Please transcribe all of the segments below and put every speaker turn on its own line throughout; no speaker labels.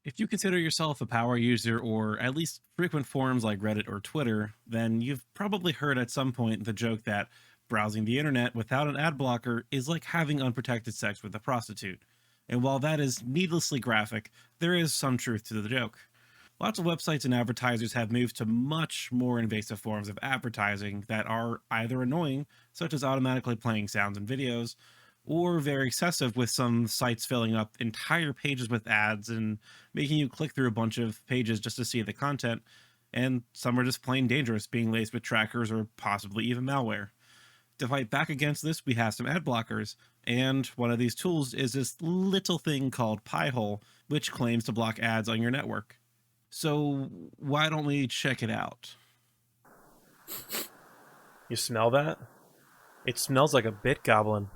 If you consider yourself a power user or at least frequent forums like Reddit or Twitter, then you've probably heard at some point the joke that browsing the internet without an ad blocker is like having unprotected sex with a prostitute. And while that is needlessly graphic, there is some truth to the joke. Lots of websites and advertisers have moved to much more invasive forms of advertising that are either annoying, such as automatically playing sounds and videos, or very excessive, with some sites filling up entire pages with ads and making you click through a bunch of pages just to see the content. And some are just plain dangerous, being laced with trackers or possibly even malware. To fight back against this, we have some ad blockers, and one of these tools is this little thing called Pi-hole, which claims to block ads on your network. So why don't we check it out?
You smell that? It smells like a bit goblin.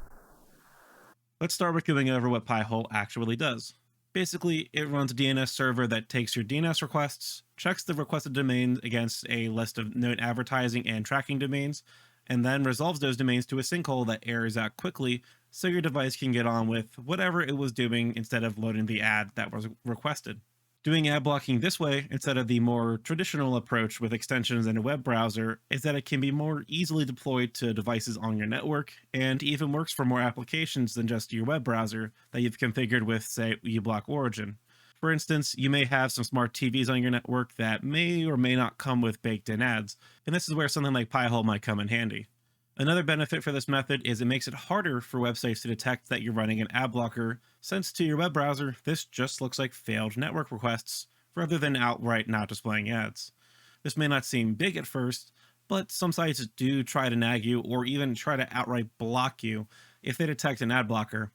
Let's start with going over what Pi-hole actually does. Basically, it runs a DNS server that takes your DNS requests, checks the requested domains against a list of known advertising and tracking domains, and then resolves those domains to a sinkhole that errors out quickly so your device can get on with whatever it was doing instead of loading the ad that was requested. Doing ad blocking this way, instead of the more traditional approach with extensions in a web browser, is that it can be more easily deployed to devices on your network, and even works for more applications than just your web browser that you've configured with, say, uBlock Origin. For instance, you may have some smart TVs on your network that may or may not come with baked-in ads, and this is where something like Pi-hole might come in handy. Another benefit for this method is it makes it harder for websites to detect that you're running an ad blocker, since to your web browser, this just looks like failed network requests, rather than outright not displaying ads. This may not seem big at first, but some sites do try to nag you or even try to outright block you if they detect an ad blocker.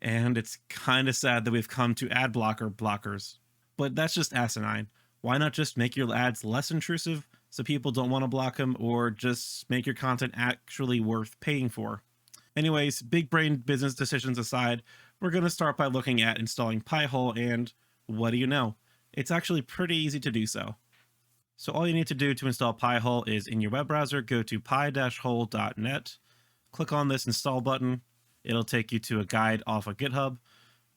And it's kind of sad that we've come to ad blocker blockers. But that's just asinine. Why not just make your ads less intrusive so people don't want to block them, or just make your content actually worth paying for? Anyways, big brain business decisions aside, we're going to start by looking at installing Pi-hole, and what do you know? It's actually pretty easy to do so. So all you need to do to install Pi-hole is, in your web browser, go to pi-hole.net, click on this install button. It'll take you to a guide off of GitHub,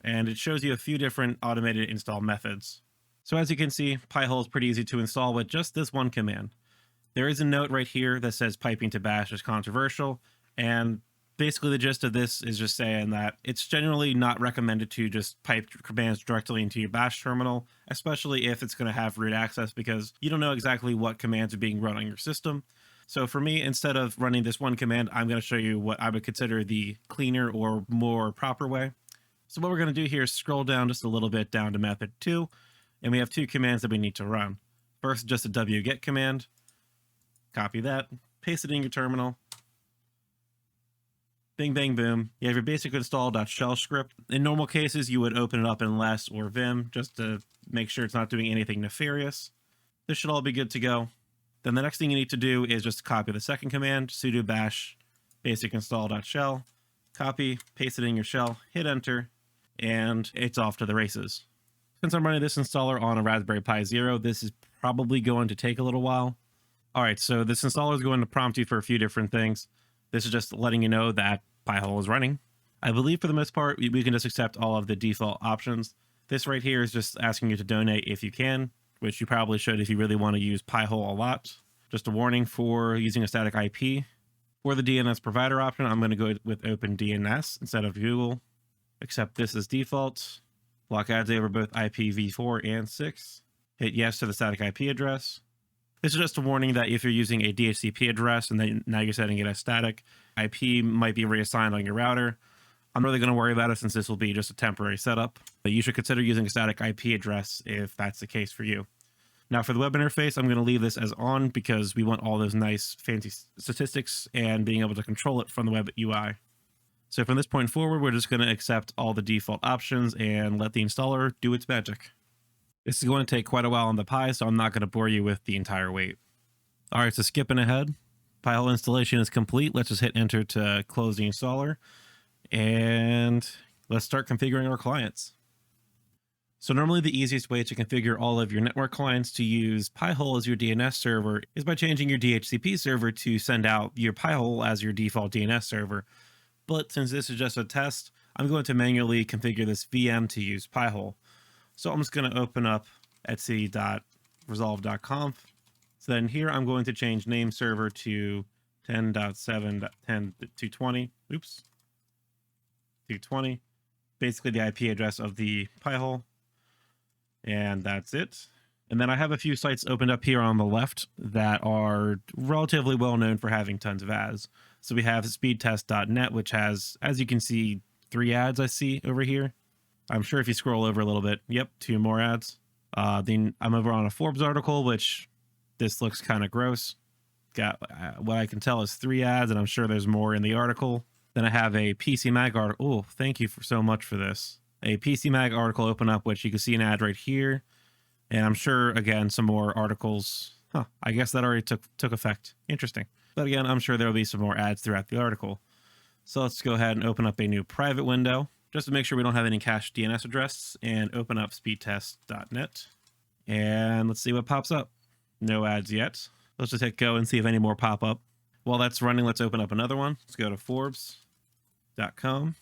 and it shows you a few different automated install methods. So as you can see, Pi-hole is pretty easy to install with just this one command. There is a note right here that says piping to bash is controversial, and basically the gist of this is just saying that it's generally not recommended to just pipe commands directly into your bash terminal, especially if it's going to have root access, because you don't know exactly what commands are being run on your system. So for me, instead of running this one command, I'm going to show you what I would consider the cleaner or more proper way. So what we're going to do here is scroll down just a little bit down to method 2, and we have two commands that we need to run. First, just a wget command. Copy that, paste it in your terminal. Bing, bang, boom. You have your basic install.shell script. In normal cases, you would open it up in less or vim just to make sure it's not doing anything nefarious. This should all be good to go. Then the next thing you need to do is just copy the second command, sudo bash basic install.shell. Copy, paste it in your shell, hit enter, and it's off to the races. Since I'm running this installer on a Raspberry Pi Zero, this is probably going to take a little while. All right, so this installer is going to prompt you for a few different things. This is just letting you know that Pi-hole is running. I believe for the most part, we can just accept all of the default options. This right here is just asking you to donate if you can, which you probably should if you really want to use Pi-hole a lot. Just a warning for using a static IP. For the DNS provider option, I'm going to go with OpenDNS instead of Google. Accept this as default. Block ads over both IPv4 and 6. Hit yes to the static IP address. This is just a warning that if you're using a DHCP address and then now you're setting it as static, IP might be reassigned on your router. I'm really going to worry about it since this will be just a temporary setup, but you should consider using a static IP address if that's the case for you. Now for the web interface, I'm going to leave this as on because we want all those nice fancy statistics and being able to control it from the web UI. So from this point forward, we're just going to accept all the default options and let the installer do its magic. This is going to take quite a while on the Pi, so I'm not going to bore you with the entire wait. All right, so skipping ahead, Pi-hole installation is complete. Let's just hit enter to close the installer, and let's start configuring our clients. So normally the easiest way to configure all of your network clients to use Pi-hole as your DNS server is by changing your DHCP server to send out your Pi-hole as your default DNS server. But since this is just a test, I'm going to manually configure this VM to use Pi-hole. So I'm just going to open up etsy.resolve.conf. So then here I'm going to change name server to 10.7.10.220. Oops. 220. Basically the IP address of the Pi-hole. And that's it. And then I have a few sites opened up here on the left that are relatively well known for having tons of ads. So we have speedtest.net, which has, as you can see, 3 ads I see over here. I'm sure if you scroll over a little bit, yep, 2 more ads. Then I'm over on a Forbes article, which this looks kind of gross. Got what I can tell is 3 ads, and I'm sure there's more in the article. Then I have a PC Mag article. Oh, thank you so much for this. A PC Mag article open up, which you can see an ad right here. And I'm sure, again, some more articles. Huh, I guess that already took effect. Interesting. But again, I'm sure there will be some more ads throughout the article. So let's go ahead and open up a new private window, just to make sure we don't have any cached DNS address, and open up speedtest.net. And let's see what pops up. No ads yet. Let's just hit go and see if any more pop up. While that's running, let's open up another one. Let's go to Forbes.com.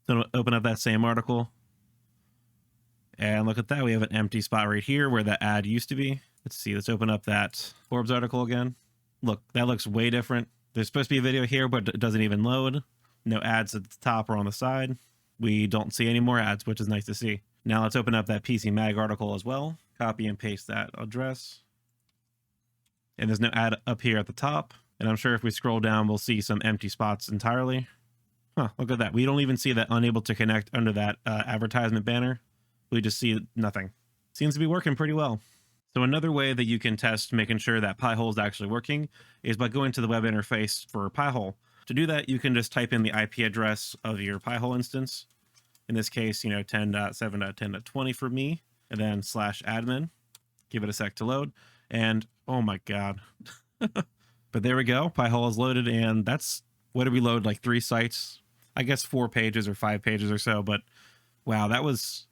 So open up that same article. And look at that. We have an empty spot right here where the ad used to be. Let's see. Let's open up that Forbes article again. Look, that looks way different. There's supposed to be a video here, but it doesn't even load. No ads at the top or on the side. We don't see any more ads, which is nice to see. Now let's open up that PC Mag article as well. Copy and paste that address. And there's no ad up here at the top. And I'm sure if we scroll down, we'll see some empty spots entirely. Huh, look at that. We don't even see that unable to connect under that advertisement banner. We just see nothing. Seems to be working pretty well. So another way that you can test making sure that Pi-hole is actually working is by going to the web interface for Pi-hole. To do that, you can just type in the IP address of your Pi-hole instance. In this case, 10.7.10.20 for me, and then /admin. Give it a sec to load. And oh my God. But there we go. Pi-hole is loaded, and that's, what did we load? Like 3 sites? I guess 4 pages or 5 pages or so, but wow, that was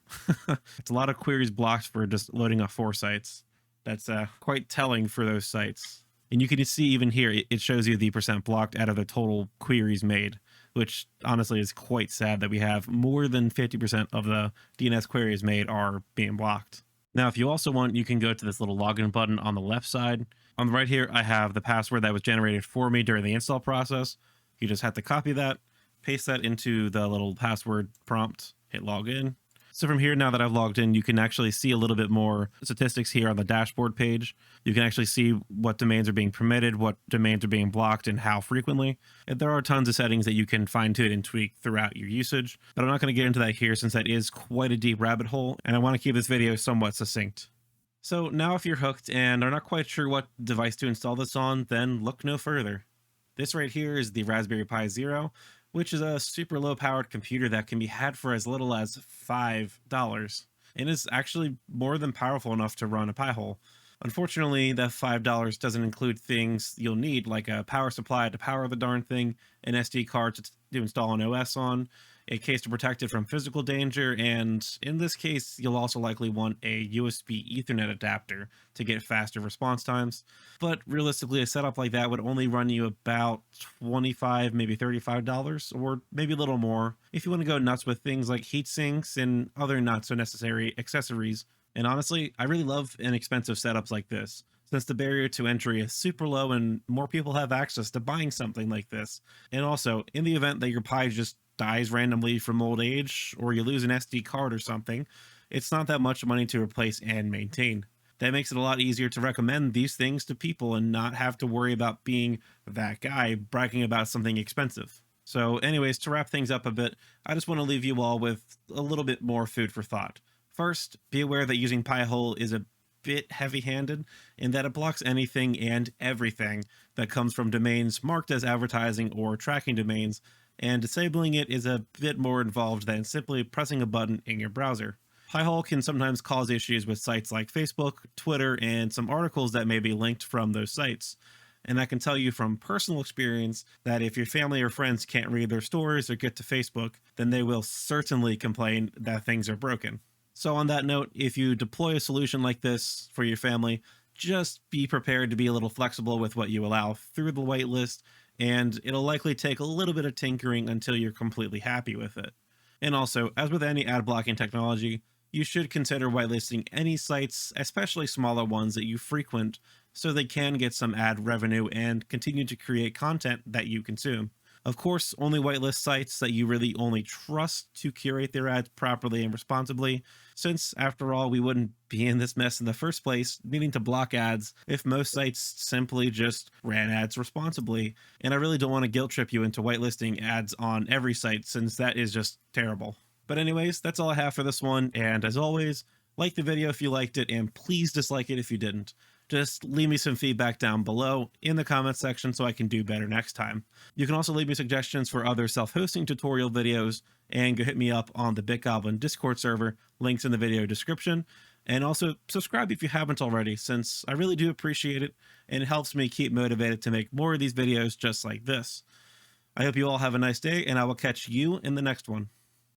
it's a lot of queries blocked for just loading up 4 sites. That's quite telling for those sites. And you can see even here, it shows you the percent blocked out of the total queries made, which honestly is quite sad that we have more than 50% of the DNS queries made are being blocked. Now, if you also want, you can go to this little login button on the left side. On the right here, I have the password that was generated for me during the install process. You just have to copy that, paste that into the little password prompt, hit login. So from here, now that I've logged in, you can actually see a little bit more statistics here on the dashboard page. You can actually see what domains are being permitted, what domains are being blocked, and how frequently. And there are tons of settings that you can fine-tune and tweak throughout your usage, but I'm not going to get into that here since that is quite a deep rabbit hole, and I want to keep this video somewhat succinct. So now if you're hooked and are not quite sure what device to install this on, then look no further. This right here is the Raspberry Pi Zero, which is a super low powered computer that can be had for as little as $5 and is actually more than powerful enough to run a Pi-hole. Unfortunately, that $5 doesn't include things you'll need like a power supply to power the darn thing, an SD card to install an OS on, a case to protect it from physical danger, and in this case, you'll also likely want a USB Ethernet adapter to get faster response times. But realistically, a setup like that would only run you about $25, maybe $35, or maybe a little more if you want to go nuts with things like heat sinks and other not so necessary accessories. And honestly, I really love inexpensive setups like this, since the barrier to entry is super low and more people have access to buying something like this. And also, in the event that your Pi just dies randomly from old age, or you lose an SD card or something, it's not that much money to replace and maintain. That makes it a lot easier to recommend these things to people and not have to worry about being that guy bragging about something expensive. So anyways, to wrap things up a bit, I just want to leave you all with a little bit more food for thought. First, be aware that using Pi-hole is a bit heavy-handed in that it blocks anything and everything that comes from domains marked as advertising or tracking domains, and disabling it is a bit more involved than simply pressing a button in your browser. Pi-hole can sometimes cause issues with sites like Facebook, Twitter, and some articles that may be linked from those sites. And I can tell you from personal experience that if your family or friends can't read their stories or get to Facebook, then they will certainly complain that things are broken. So on that note, if you deploy a solution like this for your family, just be prepared to be a little flexible with what you allow through the whitelist, and it'll likely take a little bit of tinkering until you're completely happy with it. And also, as with any ad blocking technology, you should consider whitelisting any sites, especially smaller ones that you frequent, so they can get some ad revenue and continue to create content that you consume. Of course, only whitelist sites that you really only trust to curate their ads properly and responsibly, since after all, we wouldn't be in this mess in the first place, needing to block ads if most sites simply just ran ads responsibly. And I really don't want to guilt trip you into whitelisting ads on every site, since that is just terrible. But anyways, that's all I have for this one, and as always, like the video if you liked it, and please dislike it if you didn't. Just leave me some feedback down below in the comments section so I can do better next time. You can also leave me suggestions for other self-hosting tutorial videos, and go hit me up on the Bitgoblin Discord server, links in the video description. And also subscribe if you haven't already, since I really do appreciate it, and it helps me keep motivated to make more of these videos just like this. I hope you all have a nice day, and I will catch you in the next one.